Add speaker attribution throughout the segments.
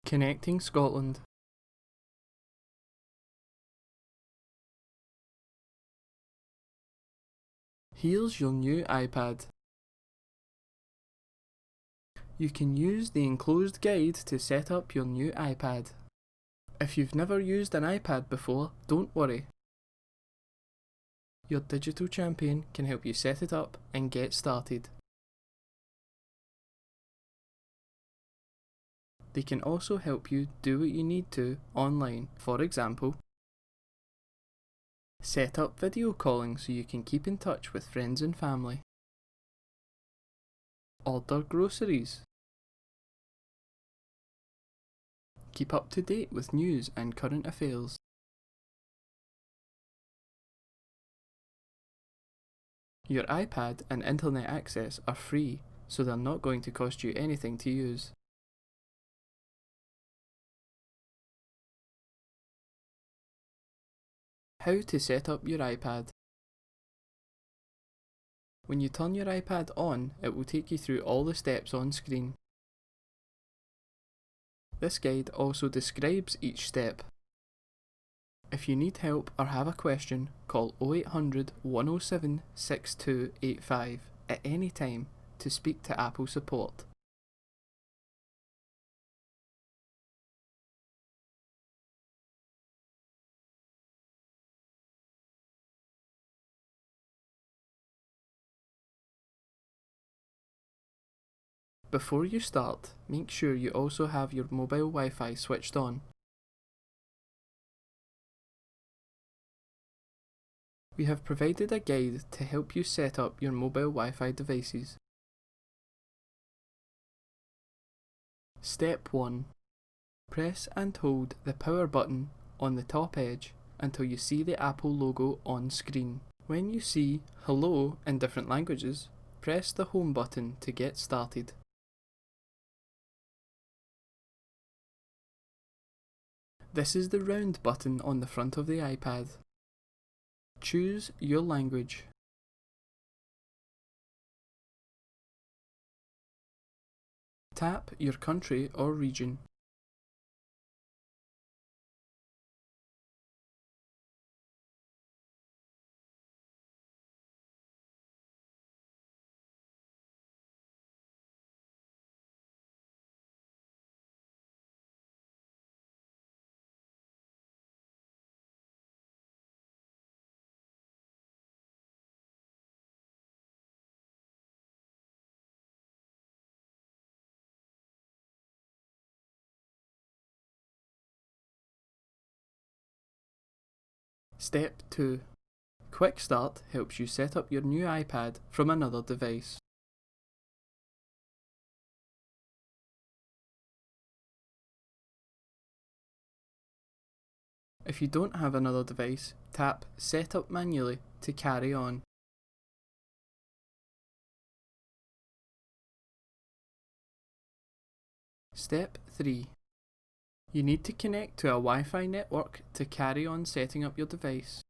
Speaker 1: Connecting Scotland. Here's your new iPad. You can use the enclosed guide to set up your new iPad. If you've never used an iPad before, don't worry. Your digital champion can help you set it up and get started. They can also help you do what you need to online. For example, set up video calling so you can keep in touch with friends and family. Order groceries. Keep up to date with news and current affairs. Your iPad and internet access are free, so they're not going to cost you anything to use. How to set up your iPad. When you turn your iPad on, it will take you through all the steps on screen. This guide also describes each step. If you need help or have a question, call 0800 107 6285 at any time to speak to Apple support. Before you start, make sure you also have your mobile Wi-Fi switched on. We have provided a guide to help you set up your mobile Wi-Fi devices. Step 1. Press and hold the power button on the top edge until you see the Apple logo on screen. When you see Hello in different languages, press the home button to get started. This is the round button on the front of the iPad. Choose your language. Tap your country or region. Step 2. Quick Start helps you set up your new iPad from another device. If you don't have another device, tap Set Up Manually to carry on. Step 3. You need to connect to a Wi-Fi network to carry on setting up your device.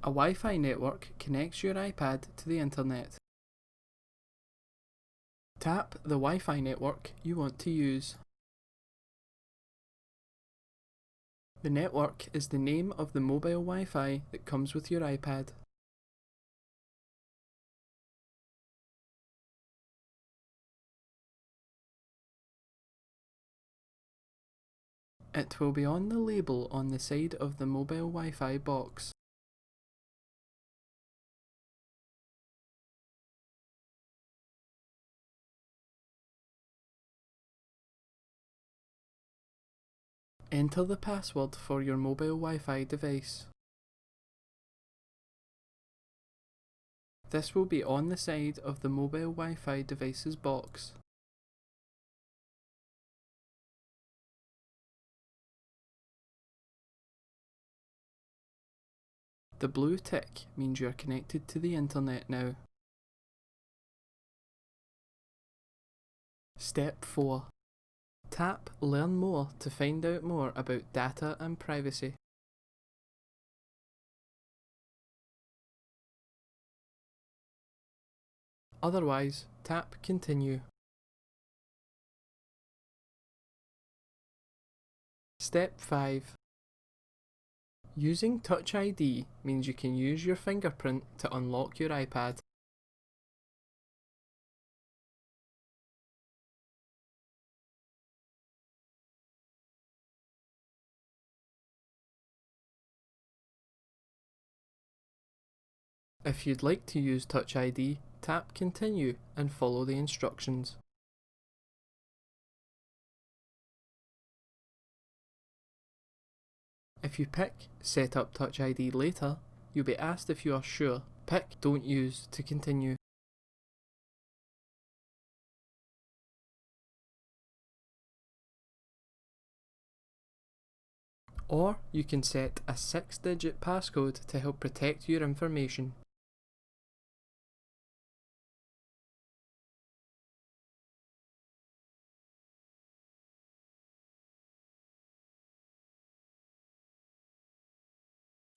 Speaker 1: A Wi-Fi network connects your iPad to the internet. Tap the Wi-Fi network you want to use. The network is the name of the mobile Wi-Fi that comes with your iPad. It will be on the label on the side of the mobile Wi-Fi box. Enter the password for your mobile Wi-Fi device. This will be on the side of the mobile Wi-Fi device's box. The blue tick means you are connected to the internet now. Step 4. Tap Learn More to find out more about data and privacy. Otherwise, tap Continue. Step 5. Using Touch ID means you can use your fingerprint to unlock your iPad. If you'd like to use Touch ID, tap Continue and follow the instructions. If you pick Set up Touch ID later, you'll be asked if you are sure. Pick Don't use to continue. Or you can set a 6-digit passcode to help protect your information.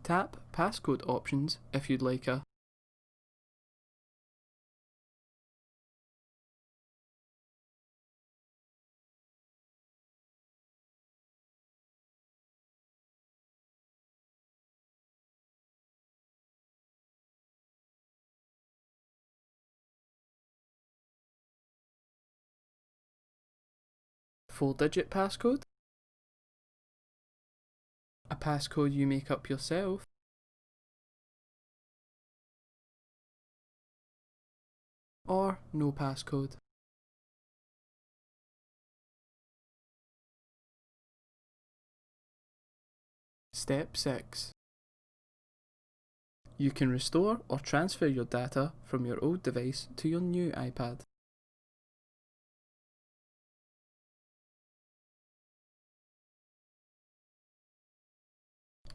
Speaker 1: Tap Passcode options if you'd like a full-digit passcode, a passcode you make up yourself, or no passcode. Step 6. You can restore or transfer your data from your old device to your new iPad.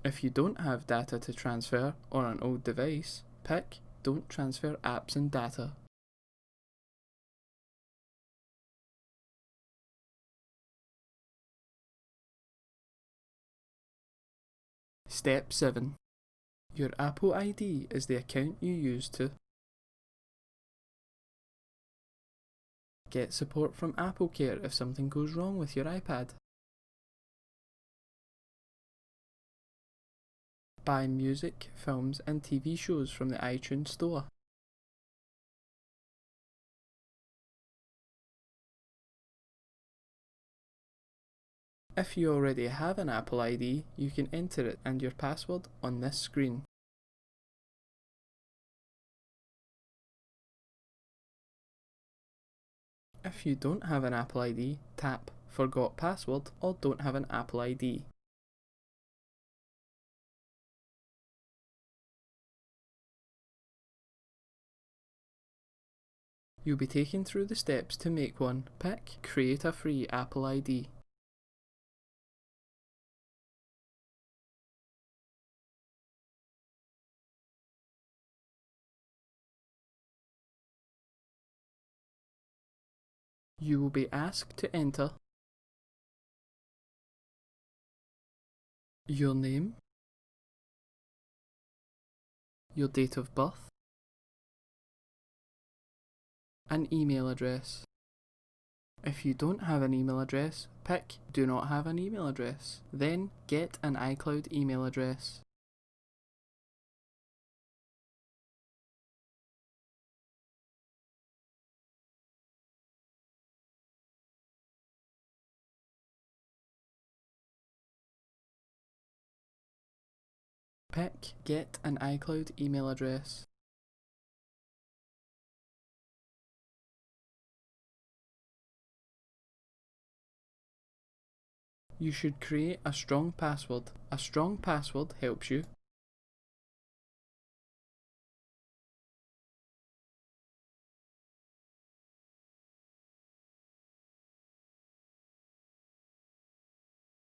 Speaker 1: If you don't have data to transfer on an old device, pick Don't transfer apps and data. Step 7. Your Apple ID is the account you use to get support from AppleCare if something goes wrong with your iPad, buy music, films and TV shows from the iTunes Store, if you already have an Apple ID, you can enter it and your password on this screen. If you don't have an Apple ID, tap Forgot Password or Don't have an Apple ID. You'll be taken through the steps to make one. Pick Create a free Apple ID. You will be asked to enter your name, your date of birth, an email address. If you don't have an email address, pick Do not have an email address. Then get an iCloud email address. Pick Get an iCloud email address. You should create a strong password. A strong password helps you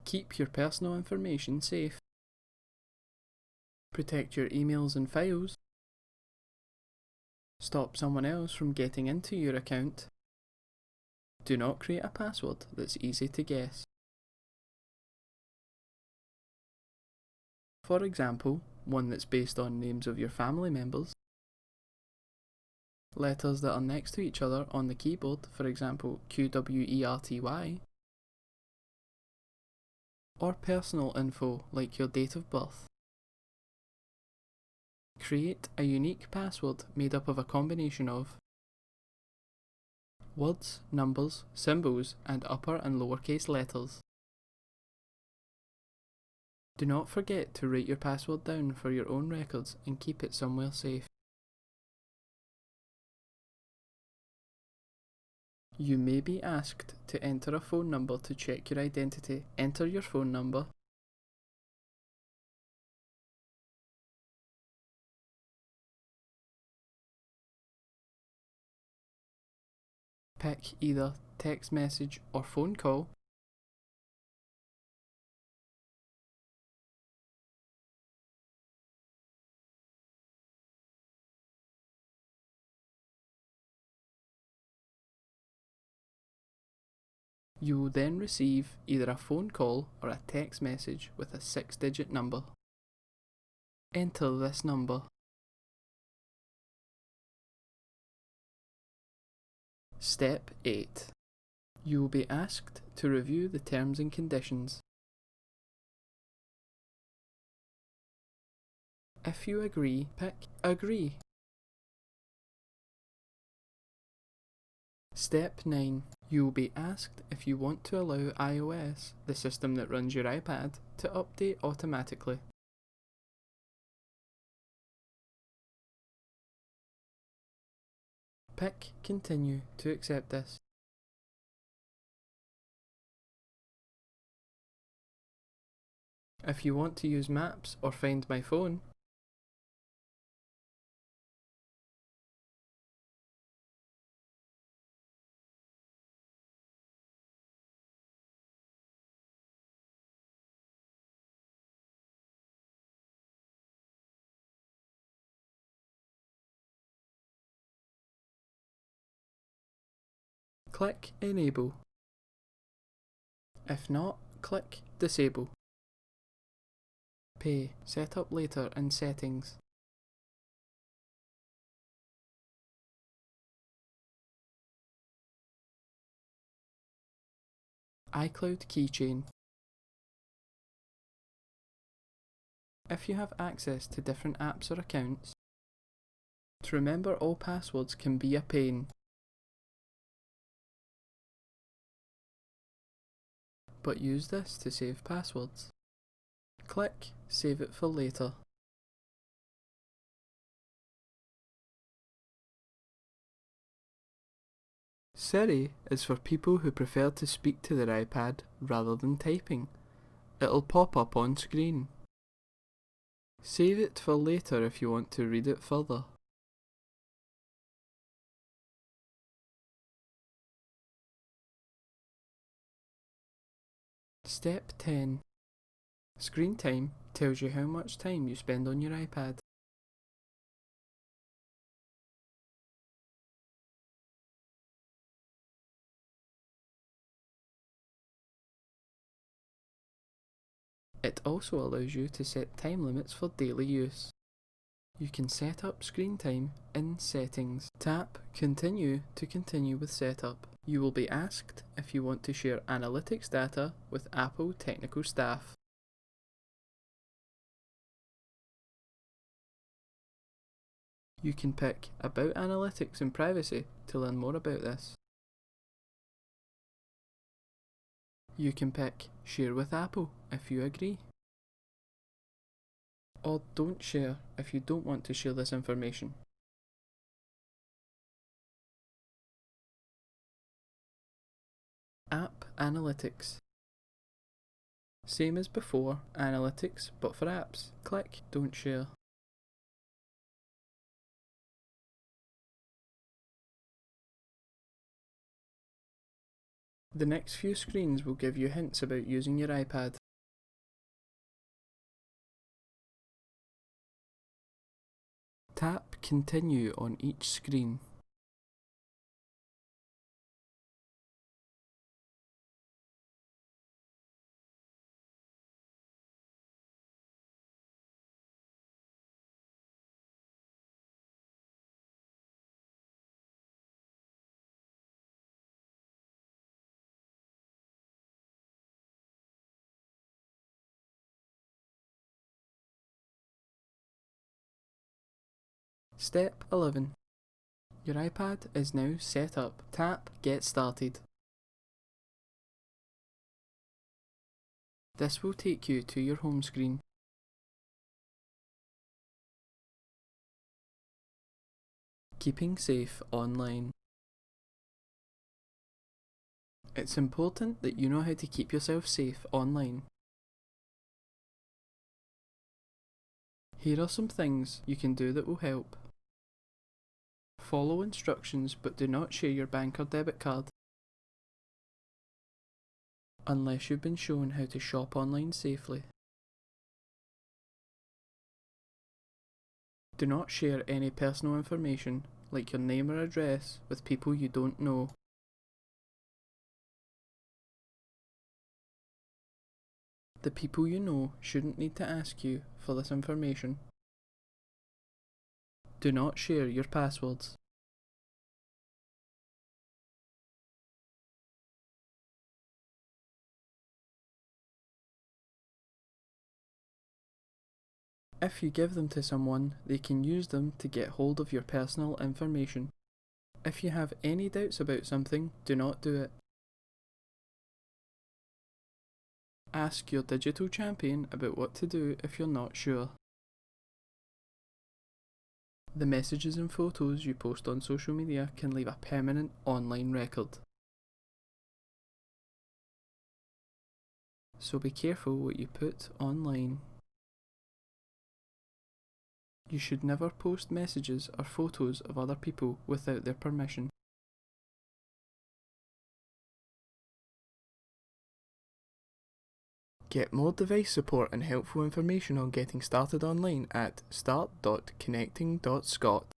Speaker 1: keep your personal information safe, protect your emails and files, stop someone else from getting into your account. Do not create a password that's easy to guess. For example, one that's based on names of your family members, letters that are next to each other on the keyboard, for example QWERTY, or personal info like your date of birth. Create a unique password made up of a combination of words, numbers, symbols, and upper and lowercase letters. Do not forget to write your password down for your own records and keep it somewhere safe. You may be asked to enter a phone number to check your identity. Enter your phone number. Pick either text message or phone call. You will then receive either a phone call or a text message with a 6-digit number. Enter this number. Step 8. You will be asked to review the terms and conditions. If you agree, pick Agree. Step 9. You will be asked if you want to allow iOS, the system that runs your iPad, to update automatically. Pick Continue to accept this. If you want to use Maps or Find My Phone, click Enable. If not, click Disable. Pay. Set up later in Settings. iCloud Keychain. If you have access to different apps or accounts, to remember all passwords can be a pain, but use this to save passwords. Click Save it for later. Siri is for people who prefer to speak to their iPad rather than typing. It'll pop up on screen. Save it for later if you want to read it further. Step 10. Screen time tells you how much time you spend on your iPad. It also allows you to set time limits for daily use. You can set up screen time in Settings. Tap Continue to continue with setup. You will be asked if you want to share analytics data with Apple technical staff. You can pick About Analytics and Privacy to learn more about this. You can pick Share with Apple if you agree. Or Don't Share if you don't want to share this information. App Analytics. Same as before, Analytics, but for apps. Click Don't Share. The next few screens will give you hints about using your iPad. Tap Continue on each screen. Step 11. Your iPad is now set up. Tap Get Started. This will take you to your home screen. Keeping safe online. It's important that you know how to keep yourself safe online. Here are some things you can do that will help. Follow instructions, but do not share your bank or debit card unless you've been shown how to shop online safely. Do not share any personal information, like your name or address, with people you don't know. The people you know shouldn't need to ask you for this information. Do not share your passwords. If you give them to someone, they can use them to get hold of your personal information. If you have any doubts about something, do not do it. Ask your digital champion about what to do if you're not sure. The messages and photos you post on social media can leave a permanent online record. So be careful what you put online. You should never post messages or photos of other people without their permission. Get more device support and helpful information on getting started online at start.connecting.scot.